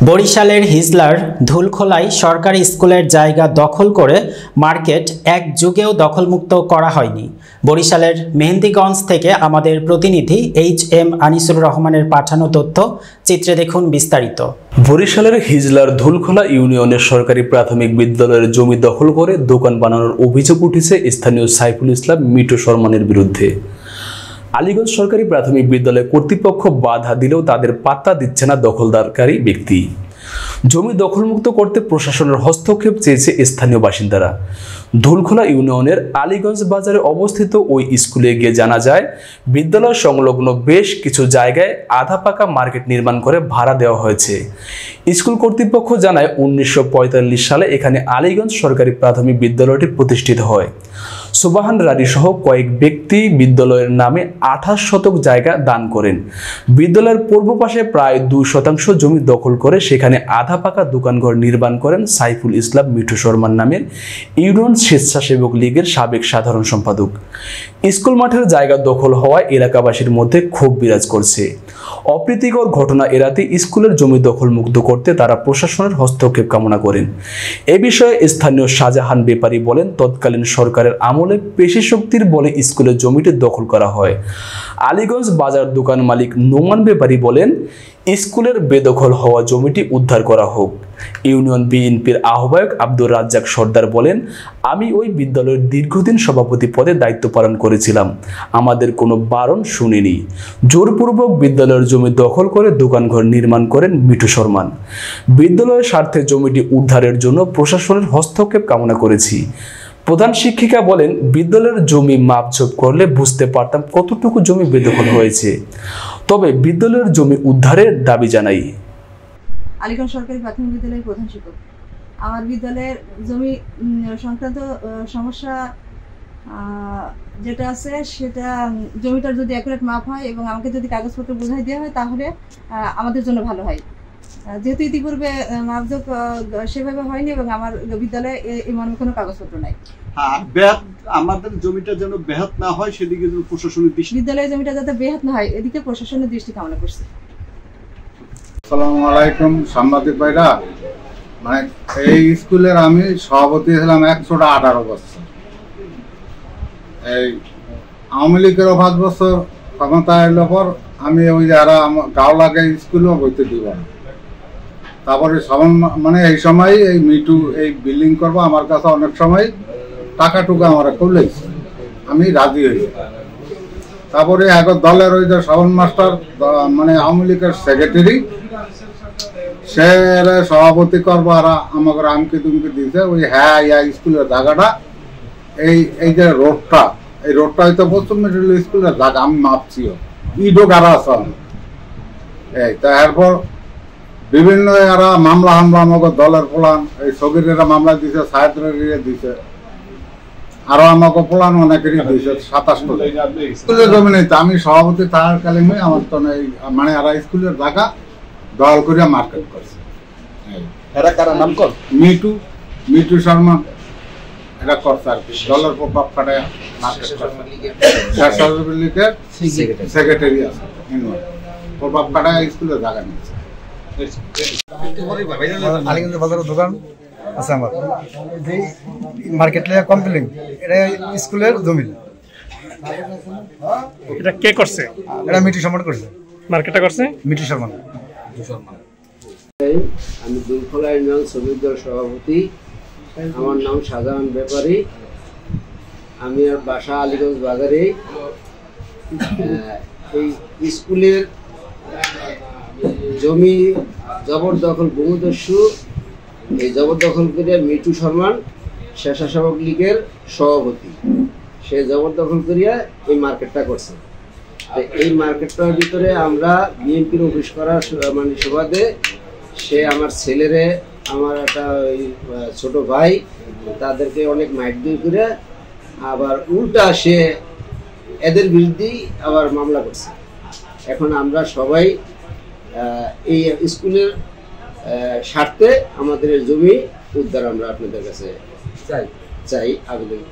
বরিশালের হিজলার ধুলখোলায় সরকারি স্কুলের জায়গা দখল করে মার্কেট এক যুগেও দখলমুক্ত করা হয়নি। বরিশালের মেহেন্দিগঞ্জ থেকে আমাদের প্রতিনিধি এইচ.এম. আনিসুর রহমানের পাঠানো তথ্য চিত্রে দেখুন বিস্তারিত। বরিশালের হিজলার ধুলখোলা ইউনিয়নের সরকারি প্রাথমিক বিদ্যালয়ের জমি দখল করে দোকান বানানোর অভিযোগ উঠেছে স্থানীয় সাইফুল ইসলাম মিটু শর্মানের বিরুদ্ধে। আলীগঞ্জ সরকারি প্রাথমিক বিদ্যালয় কর্তৃপক্ষ বাধা দিলেও তাদের পাত্তা দিচ্ছে না দখলদারকারী ব্যক্তি। জমি দখলমুক্ত করতে প্রশাসনের হস্তক্ষেপ চেয়েছে স্থানীয় বাসিন্দারা। ধুলখোলা ইউনিয়নের আলীগঞ্জ বাজারে অবস্থিত ওই স্কুলে গিয়ে জানা যায়, বিদ্যালয় সংলগ্ন বেশ কিছু জায়গায় আধা পাকা মার্কেট নির্মাণ করে ভাড়া দেওয়া হয়েছে। স্কুল কর্তৃপক্ষ জানায় 1945 সালে এখানে আলীগঞ্জ সরকারি প্রাথমিক বিদ্যালয়টি প্রতিষ্ঠিত হয়। সুবাহান রানী সহ কয়েক ব্যক্তি বিদ্যালয়ের নামে 28 শতক জায়গা দান করেন। বিদ্যালয়ের পূর্ব পাশে প্রায় 2% জমি দখল করে সেখানে আধা পাকা দোকানঘর নির্মাণ করেন সাইফুল ইসলাম মিঠু শর্মার নামের ইউনিয়ন স্বেচ্ছাসেবক লীগের সাবেক সাধারণ সম্পাদক। স্কুল মাঠের জায়গা দখল হওয়ায় এলাকাবাসীর মধ্যে ক্ষোভ বিরাজ করছে। অপ্রীতিকর ঘটনা এড়াতে স্কুলের জমি দখল মুক্ত করতে তারা প্রশাসনের হস্তক্ষেপ কামনা করেন। এ বিষয়ে স্থানীয় শাহজাহান ব্যাপারী বলেন, তৎকালীন সরকারের আমলে পেশি শক্তির বলে স্কুলের জমিটি দখল করা হয়। আলীগঞ্জ বাজার দোকান মালিক নোমান ব্যাপারী বলেন, স্কুলের বেদখল হওয়া জমিটি উদ্ধার করা হোক। ইউনিয়ন বিএনপির আহ্বায়ক আব্দুর রাজ্জাক সর্দার বলেন, আমি ওই বিদ্যালয়ের দীর্ঘদিন সভাপতি পদে দায়িত্ব পালন করেছিলাম। আমাদের কোনো বারণ শুনিনি। জোরপূর্বক বিদ্যালয়ের জমি দখল করে দোকানঘর নির্মাণ করেন মিঠু শর্মান। বিদ্যালয়ের স্বার্থে জমিটি উদ্ধারের জন্য প্রশাসনের হস্তক্ষেপ কামনা করেছি। প্রধান শিক্ষিকা বলেন, বিদ্যালয়ের জমি মাপঝোপ করলে বুঝতে পারতাম কতটুকু জমি বেদখল হয়েছে। তবে বিদ্যালয়ের জমি উদ্ধারের দাবি জানাই। আলীগঞ্জ সরকারি প্রাথমিক বিদ্যালয়ের প্রধান শিক্ষক। আমার বিদ্যালয়ের জমি সংক্রান্ত সমস্যা যেটা আছে সেটা জমিটার যদি অ্যাকুরেট মাপ হয় এবং আমাকে যদি কাগজপত্র বোঝাই দেওয়া হয় তাহলে আমাদের জন্য ভালো হয়। যেহেতু ইতিপূর্বে মাপজোক সেভাবে হয়নি এবং আমার বিদ্যালয়ে এই মর্মে কোনো কাগজপত্র নাই। আমাদের জমিটা যেন ব্যাহত না হয় সেদিকে প্রশাসনের দৃষ্টি, বিদ্যালয়ের জমিটা যাতে ব্যাহত না হয় এদিকে প্রশাসনের দৃষ্টি কামনা করছে। আসসালামু আলাইকুম সাংবাদিক ভাইরা। মানে এই স্কুলের আমি সভাপতি ছিলাম 118 বছর। এই আওয়ামী লীগের 5 বছর ক্ষমতা এলো পর আমি ওই যারা গাঁও লাগে স্কুলেও বইতে দিব। তারপরে মানে এই সময় এই মিটু এই বিল্ডিং করবো, আমার কাছে অনেক সময় টাকা টুকা আমার করলেইছে, আমি রাজি হয়েছি। তারপরে এখন দলের ওই যে শ্রাবণ মাস্টার মানে আওয়ামী লীগের সেক্রেটারি, সে সভাপতি করবো আর আমাকে আমকে তুমকে দিয়েছে ওই স্কুলের জায়গাটা এই যে রোডটা, এই রোডটা হয়তো পশ্চিম মিডল স্কুলের জায়গা, আমি মাপছিও ইডো গাড়া আছে। এই তো এরপর বিভিন্ন এরা মামলা আমাকে দলের পোলান, এই সগিরেরা মামলা দিছে, সাহেবের দিছে, আরো আমাকে পোলান অনেকেরই দিয়েছে। 27 স্কুলের জমি নেই, আমি সভাপতি থাকার কালীনই আমার তো মানে এরা স্কুলের জায়গা দল করে মার্কেট করছে। মিটু শর্মা এটা করছে আর কি, দলের প্রভাব খাটায় মার্কেট করছে। সেক্রেটারি আছে প্রভাব খাটায় স্কুলের জায়গা নিয়েছে। আলীগঞ্জ বাজারের দোকান আছে আমার, যে মার্কেট লিয়া কমপ্লেন, এটা স্কুলের জমি। এটা কে করছে? এটা মিটু শর্মা করছে। মার্কেটটা করছে মিটু শর্মা। আমি ধুলখোলা ইউনিয়ন শ্রমিক দল সভাপতি। আমার নাম শাহজাহান ব্যাপারী। আমি আর বাসা আলীগঞ্জ বাজারে। এই স্কুলের জমি জবরদখল ভূমিদস্যু, এই জবরদখল করে মিটু শর্মান স্বেচ্ছাসেবক লীগের সভাপতি, সে জবরদখল করিয়া এই মার্কেটটা করছে। এই মার্কেটটার ভিতরে আমরা বিএনপির অফিস করার মানে সুবাদে সে আমার ছেলেরে, আমার একটা ওই ছোট ভাই, তাদেরকে অনেক মাইটদুই করে আবার উল্টা সে এদের বিরুদ্ধেই আবার মামলা করছে। এখন আমরা সবাই এই স্কুলের স্বার্থে আমাদের জমি উদ্ধার আমরা আপনাদের কাছে চাই আবেদন